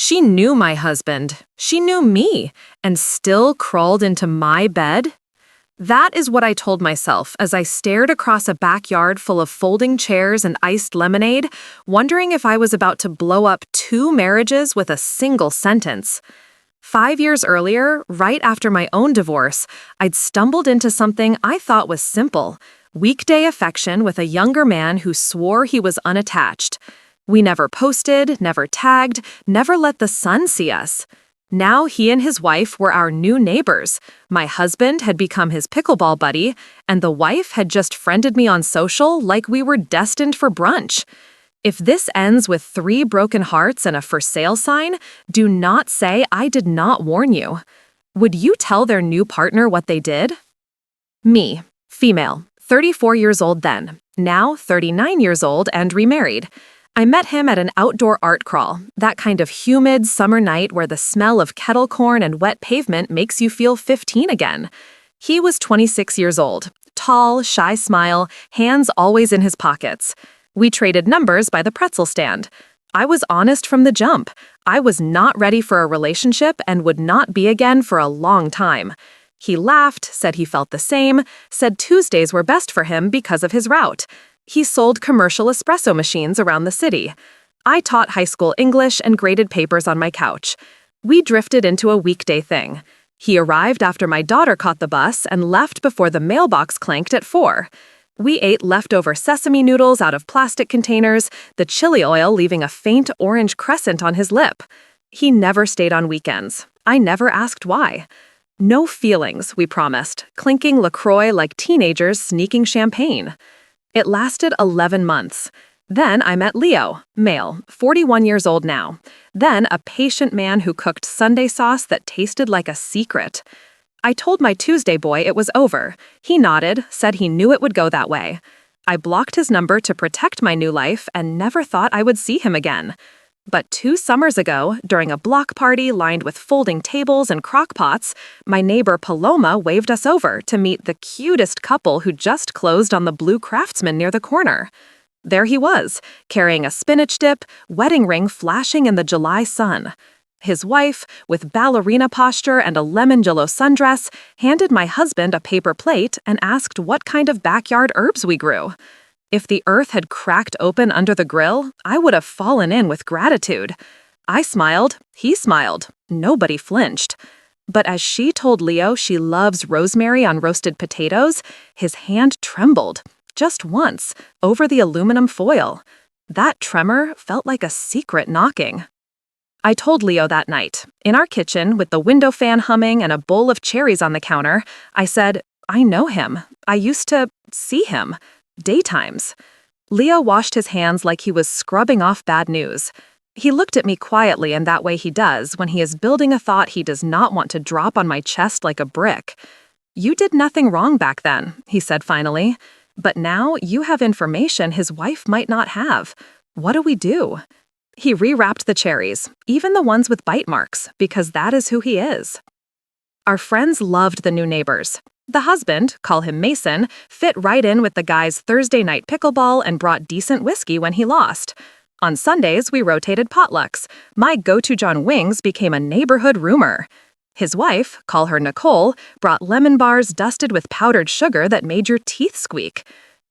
She knew my husband. She knew me, and still crawled into my bed? That is what I told myself as I stared across a backyard full of folding chairs and iced lemonade, wondering if I was about to blow up 2 marriages with a single sentence. 5 years earlier, right after my own divorce, I'd stumbled into something I thought was simple: weekday affection with a younger man who swore he was unattached. We never posted, never tagged, never let the sun see us. Now he and his wife were our new neighbors. My husband had become his pickleball buddy, and the wife had just friended me on social like we were destined for brunch. If this ends with 3 broken hearts and a for sale sign, do not say I did not warn you. Would you tell their new partner what they did? Me, female, 34 years old then, now 39 years old and remarried. I met him at an outdoor art crawl, that kind of humid summer night where the smell of kettle corn and wet pavement makes you feel 15 again. He was 26 years old, tall, shy smile, hands always in his pockets. We traded numbers by the pretzel stand. I was honest from the jump. I was not ready for a relationship and would not be again for a long time. He laughed, said he felt the same, said Tuesdays were best for him because of his route. He sold commercial espresso machines around the city. I taught high school English and graded papers on my couch. We drifted into a weekday thing. He arrived after my daughter caught the bus and left before the mailbox clanked at 4. We ate leftover sesame noodles out of plastic containers, the chili oil leaving a faint orange crescent on his lip. He never stayed on weekends. I never asked why. No feelings, we promised, clinking LaCroix like teenagers sneaking champagne. It lasted 11 months. Then I met Leo, male, 41 years old now. Then a patient man who cooked Sunday sauce that tasted like a secret. I told my Tuesday boy it was over. He nodded, said he knew it would go that way. I blocked his number to protect my new life and never thought I would see him again. But 2 summers ago, during a block party lined with folding tables and crock pots, my neighbor Paloma waved us over to meet the cutest couple who just closed on the Blue Craftsman near the corner. There he was, carrying a spinach dip, wedding ring flashing in the July sun. His wife, with ballerina posture and a lemon jello sundress, handed my husband a paper plate and asked what kind of backyard herbs we grew. If the earth had cracked open under the grill, I would have fallen in with gratitude. I smiled, he smiled, nobody flinched. But as she told Leo she loves rosemary on roasted potatoes, his hand trembled, just once, over the aluminum foil. That tremor felt like a secret knocking. I told Leo that night, in our kitchen with the window fan humming and a bowl of cherries on the counter, I said, I know him. I used to see him. Daytimes. Leo washed his hands like he was scrubbing off bad news. He looked at me quietly in that way he does when he is building a thought he does not want to drop on my chest like a brick. You did nothing wrong back then, he said finally. But now you have information his wife might not have. What do we do? He rewrapped the cherries, even the ones with bite marks, because that is who he is. Our friends loved the new neighbors. The husband, call him Mason, fit right in with the guy's Thursday night pickleball and brought decent whiskey when he lost. On Sundays, we rotated potlucks. My go-to John Wings became a neighborhood rumor. His wife, call her Nicole, brought lemon bars dusted with powdered sugar that made your teeth squeak.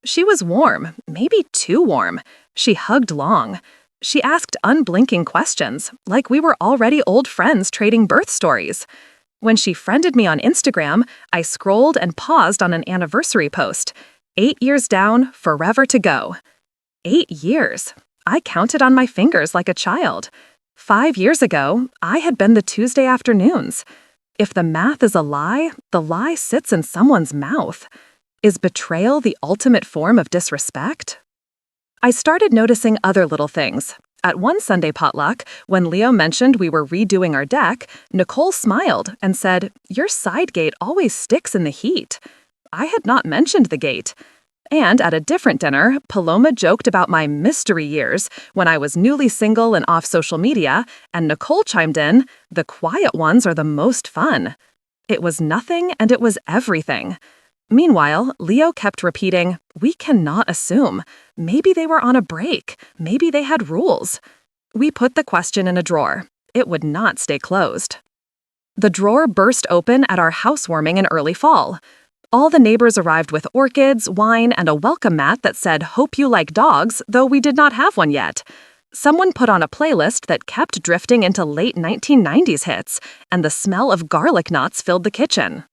She was warm, maybe too warm. She hugged long. She asked unblinking questions, like we were already old friends trading birth stories. When she friended me on Instagram, I scrolled and paused on an anniversary post. 8 years down, forever to go. 8 years. I counted on my fingers like a child. 5 years ago, I had been the Tuesday afternoons. If the math is a lie, the lie sits in someone's mouth. Is betrayal the ultimate form of disrespect? I started noticing other little things. At one Sunday potluck, when Leo mentioned we were redoing our deck, Nicole smiled and said, "Your side gate always sticks in the heat." I had not mentioned the gate. And at a different dinner, Paloma joked about my mystery years when I was newly single and off social media, and Nicole chimed in, "The quiet ones are the most fun." It was nothing and it was everything. Meanwhile, Leo kept repeating, "We cannot assume. Maybe they were on a break. Maybe they had rules." We put the question in a drawer. it would not stay closed. The drawer burst open at our housewarming in early fall. All the neighbors arrived with orchids, wine, and a welcome mat that said, "Hope you like dogs," though we did not have one yet. Someone put on a playlist that kept drifting into late 1990s hits, and the smell of garlic knots filled the kitchen.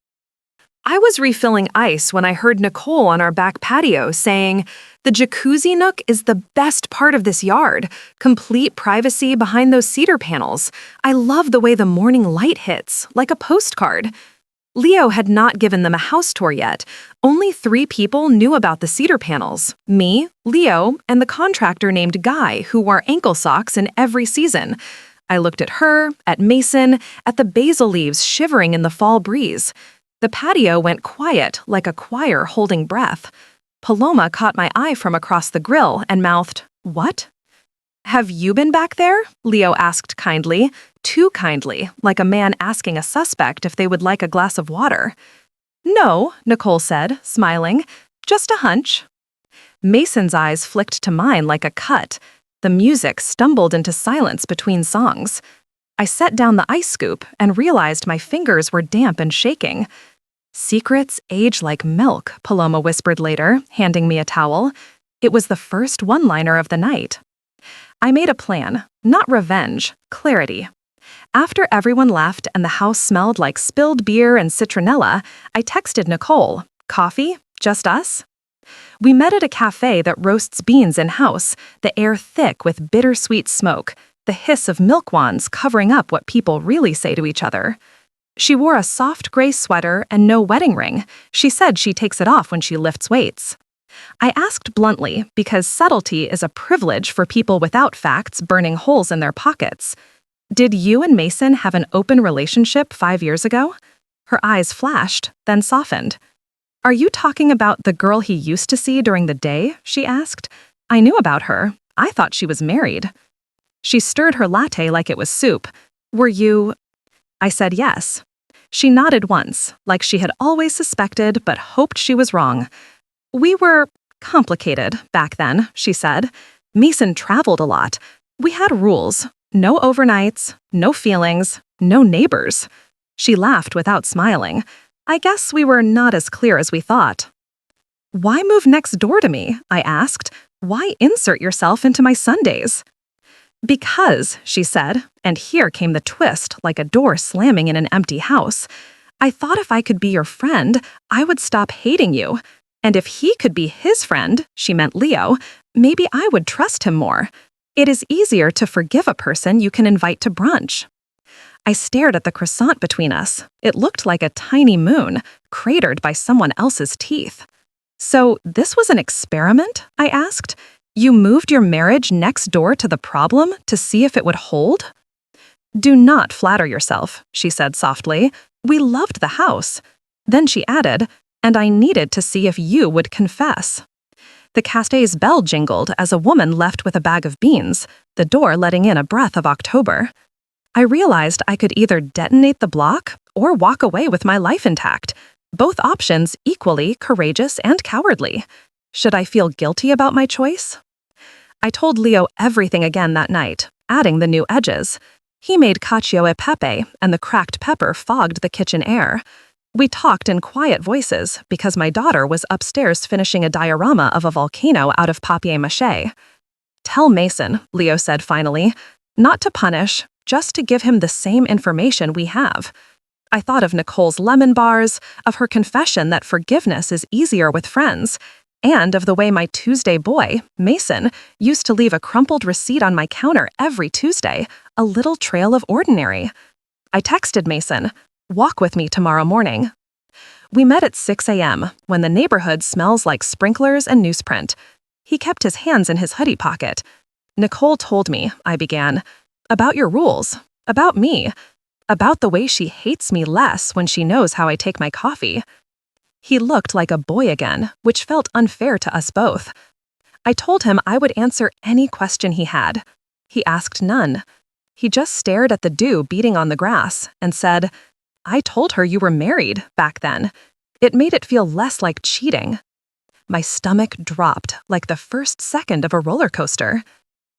I was refilling ice when I heard Nicole on our back patio saying, "The jacuzzi nook is the best part of this yard. Complete privacy behind those cedar panels. I love the way the morning light hits, like a postcard." Leo had not given them a house tour yet. Only 3 people knew about the cedar panels: me, Leo, and the contractor named Guy, who wore ankle socks in every season. I looked at her, at Mason, at the basil leaves shivering in the fall breeze. The patio went quiet, like a choir holding breath. Paloma caught my eye from across the grill and mouthed, "What?" "Have you been back there?" Leo asked kindly, too kindly, like a man asking a suspect if they would like a glass of water. "No," Nicole said, smiling, "just a hunch." Mason's eyes flicked to mine like a cut. The music stumbled into silence between songs. I set down the ice scoop and realized my fingers were damp and shaking. "Secrets age like milk," Paloma whispered later, handing me a towel. It was the first one-liner of the night. I made a plan, not revenge, clarity. After everyone left and the house smelled like spilled beer and citronella, I texted Nicole, "Coffee? Just us?" We met at a cafe that roasts beans in-house, the air thick with bittersweet smoke, the hiss of milk wands covering up what people really say to each other. She wore a soft gray sweater and no wedding ring. She said she takes it off when she lifts weights. I asked bluntly because subtlety is a privilege for people without facts burning holes in their pockets. "Did you and Mason have an open relationship 5 years ago?" Her eyes flashed, then softened. "Are you talking about the girl he used to see during the day?" she asked. "I knew about her. I thought she was married." She stirred her latte like it was soup. "Were you—" I said yes. She nodded once, like she had always suspected but hoped she was wrong. "We were complicated back then," she said. "Mason traveled a lot. We had rules. No overnights, no feelings, no neighbors." She laughed without smiling. "I guess we were not as clear as we thought." "Why move next door to me?" I asked. "Why insert yourself into my Sundays?" "Because," she said, and here came the twist like a door slamming in an empty house, "I thought if I could be your friend, I would stop hating you. And if he could be his friend," she meant Leo, "maybe I would trust him more. It is easier to forgive a person you can invite to brunch." I stared at the croissant between us. It looked like a tiny moon, cratered by someone else's teeth. "So this was an experiment?" I asked. "You moved your marriage next door to the problem to see if it would hold?" "Do not flatter yourself," she said softly. "We loved the house." Then she added, "And I needed to see if you would confess." The castle's bell jingled as a woman left with a bag of beans, the door letting in a breath of October. I realized I could either detonate the block or walk away with my life intact, both options equally courageous and cowardly. Should I feel guilty about my choice? I told Leo everything again that night, adding the new edges. He made cacio e pepe, and the cracked pepper fogged the kitchen air. We talked in quiet voices because my daughter was upstairs finishing a diorama of a volcano out of papier-mâché. "Tell Mason," Leo said finally, "not to punish, just to give him the same information we have." I thought of Nicole's lemon bars, of her confession that forgiveness is easier with friends, and of the way my Tuesday boy, Mason, used to leave a crumpled receipt on my counter every Tuesday, a little trail of ordinary. I texted Mason, "Walk with me tomorrow morning." We met at 6 a.m., when the neighborhood smells like sprinklers and newsprint. He kept his hands in his hoodie pocket. "Nicole told me," I began, "about your rules, about me, about the way she hates me less when she knows how I take my coffee." He looked like a boy again, which felt unfair to us both. I told him I would answer any question he had. He asked none. He just stared at the dew beating on the grass and said, "I told her you were married back then. It made it feel less like cheating." My stomach dropped like the first second of a roller coaster.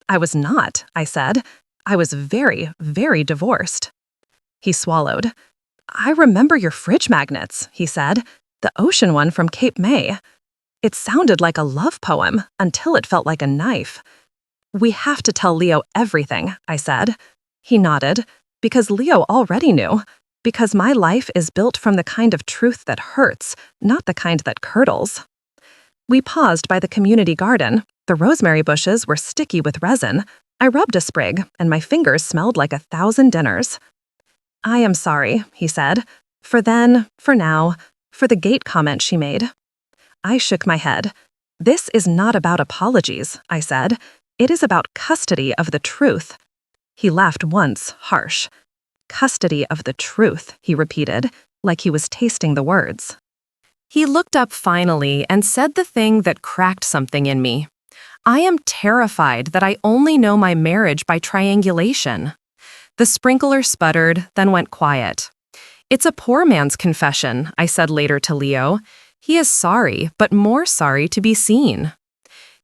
"I was not," I said. I was very, very divorced. He swallowed. I remember your fridge magnets, he said. The ocean one from Cape May. It sounded like a love poem until it felt like a knife. We have to tell Leo everything, I said. He nodded. Because Leo already knew. Because my life is built from the kind of truth that hurts, not the kind that curdles. We paused by the community garden. The rosemary bushes were sticky with resin. I rubbed a sprig, and my fingers smelled like 1,000 dinners. I am sorry, he said. For then, for now, for the gate comment she made. I shook my head. This is not about apologies, I said. It is about custody of the truth. He laughed once, harsh. Custody of the truth, he repeated, like he was tasting the words. He looked up finally and said the thing that cracked something in me. I am terrified that I only know my marriage by triangulation. The sprinkler sputtered, then went quiet. It's a poor man's confession, I said later to Leo. He is sorry, but more sorry to be seen.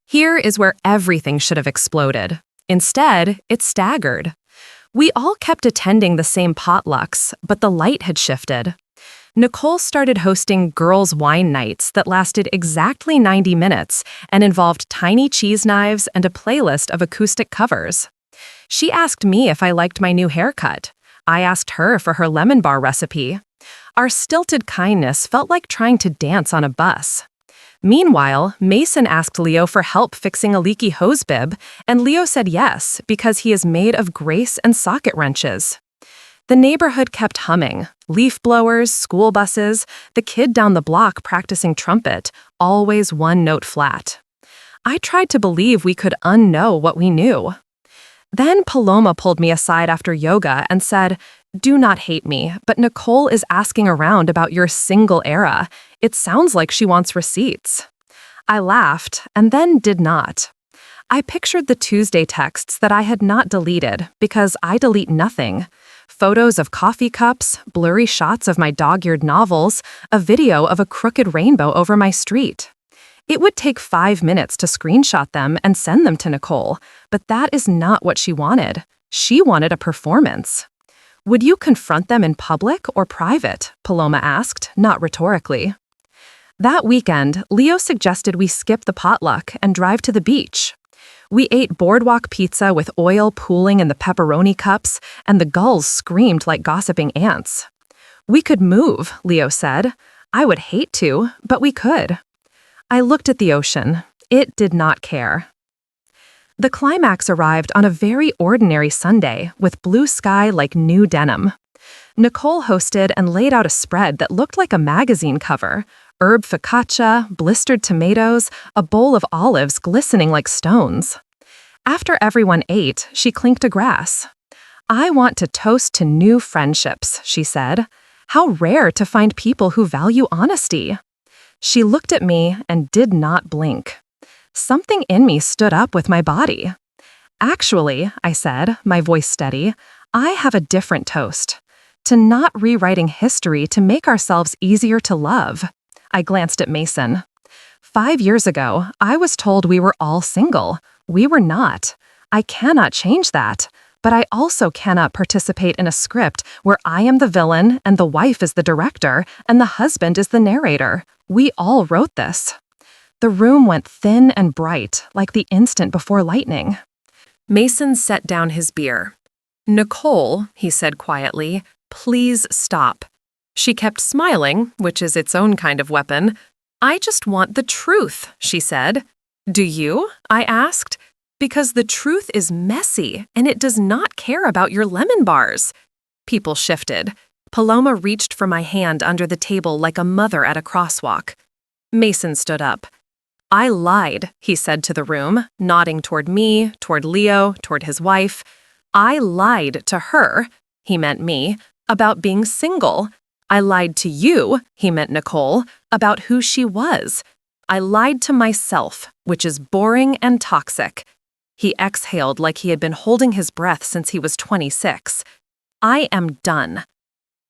Here is where everything should have exploded. Instead, it staggered. We all kept attending the same potlucks, but the light had shifted. Nicole started hosting girls' wine nights that lasted exactly 90 minutes and involved tiny cheese knives and a playlist of acoustic covers. She asked me if I liked my new haircut. I asked her for her lemon bar recipe. Our stilted kindness felt like trying to dance on a bus. Meanwhile, Mason asked Leo for help fixing a leaky hose bib, and Leo said yes because he is made of grace and socket wrenches. The neighborhood kept humming. Leaf blowers, school buses, the kid down the block practicing trumpet, always one note flat. I tried to believe we could unknow what we knew. Then Paloma pulled me aside after yoga and said, "Do not hate me, but Nicole is asking around about your single era. It sounds like she wants receipts." I laughed and then did not. I pictured the Tuesday texts that I had not deleted because I delete nothing. Photos of coffee cups, blurry shots of my dog-eared novels, a video of a crooked rainbow over my street. It would take 5 minutes to screenshot them and send them to Nicole, but that is not what she wanted. She wanted a performance. Would you confront them in public or private? Paloma asked, not rhetorically. That weekend, Leo suggested we skip the potluck and drive to the beach. We ate boardwalk pizza with oil pooling in the pepperoni cups, and the gulls screamed like gossiping ants. We could move, Leo said. I would hate to, but we could. I looked at the ocean. It did not care. The climax arrived on a very ordinary Sunday with blue sky like new denim. Nicole hosted and laid out a spread that looked like a magazine cover. Herb focaccia, blistered tomatoes, a bowl of olives glistening like stones. After everyone ate, she clinked a glass. I want to toast to new friendships, she said. How rare to find people who value honesty. She looked at me and did not blink. Something in me stood up with my body. Actually, I said, my voice steady, I have a different toast. To not rewriting history to make ourselves easier to love. I glanced at Mason. 5 years ago, I was told we were all single. We were not. I cannot change that. But I also cannot participate in a script where I am the villain and the wife is the director and the husband is the narrator. We all wrote this. The room went thin and bright, like the instant before lightning. Mason set down his beer. "Nicole," he said quietly, "please stop." She kept smiling, which is its own kind of weapon. "I just want the truth," she said. "Do you?" I asked. "Because the truth is messy, and it does not care about your lemon bars." People shifted. Paloma reached for my hand under the table like a mother at a crosswalk. Mason stood up. "I lied," he said to the room, nodding toward me, toward Leo, toward his wife. "I lied to her," he meant me, "about being single. I lied to you," he meant Nicole, "about who she was. I lied to myself, which is boring and toxic." He exhaled like he had been holding his breath since he was 26. "I am done."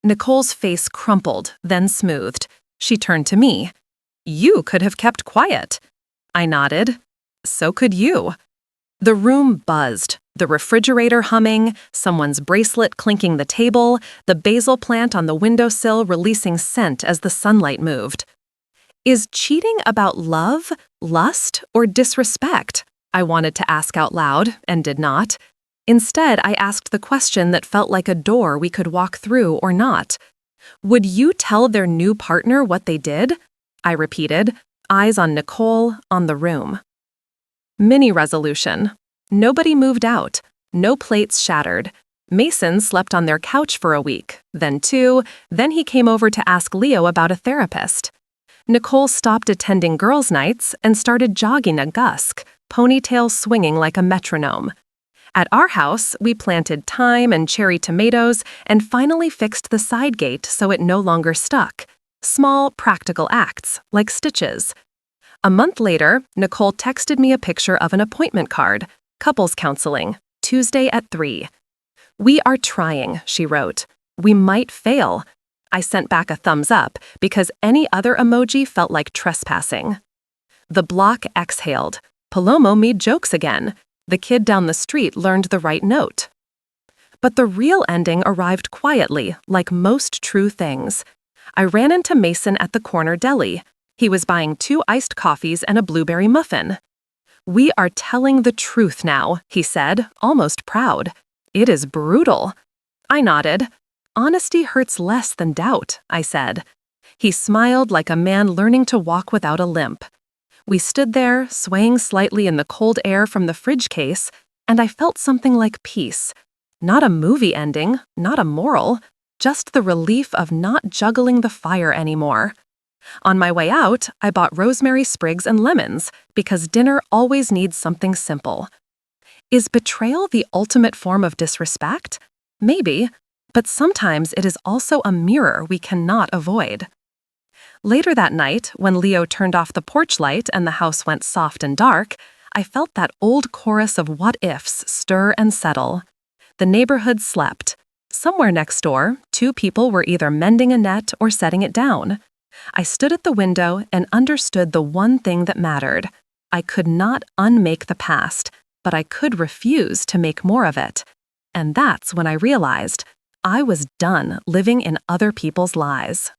Nicole's face crumpled, then smoothed. She turned to me. "You could have kept quiet." I nodded. "So could you." The room buzzed, the refrigerator humming, someone's bracelet clinking the table, the basil plant on the windowsill releasing scent as the sunlight moved. Is cheating about love, lust, or disrespect? I wanted to ask out loud, and did not. Instead, I asked the question that felt like a door we could walk through or not. Would you tell their new partner what they did? I repeated, eyes on Nicole, on the room. Mini resolution. Nobody moved out. No plates shattered. Mason slept on their couch for a week, then 2, then he came over to ask Leo about a therapist. Nicole stopped attending girls' nights and started jogging at dusk, ponytail swinging like a metronome. At our house, we planted thyme and cherry tomatoes and finally fixed the side gate so it no longer stuck. Small, practical acts, like stitches. A month later, Nicole texted me a picture of an appointment card, couples counseling, Tuesday at 3. "We are trying," she wrote. "We might fail." I sent back a thumbs up because any other emoji felt like trespassing. The block exhaled. Palomo made jokes again. The kid down the street learned the right note. But the real ending arrived quietly, like most true things. I ran into Mason at the corner deli. He was buying 2 iced coffees and a blueberry muffin. "We are telling the truth now," he said, almost proud. "It is brutal." I nodded. "Honesty hurts less than doubt," I said. He smiled like a man learning to walk without a limp. We stood there, swaying slightly in the cold air from the fridge case, and I felt something like peace. Not a movie ending, not a moral, just the relief of not juggling the fire anymore. On my way out, I bought rosemary sprigs and lemons, because dinner always needs something simple. Is betrayal the ultimate form of disrespect? Maybe, but sometimes it is also a mirror we cannot avoid. Later that night, when Leo turned off the porch light and the house went soft and dark, I felt that old chorus of what-ifs stir and settle. The neighborhood slept. Somewhere next door, 2 people were either mending a net or setting it down. I stood at the window and understood the one thing that mattered. I could not unmake the past, but I could refuse to make more of it. And that's when I realized I was done living in other people's lies.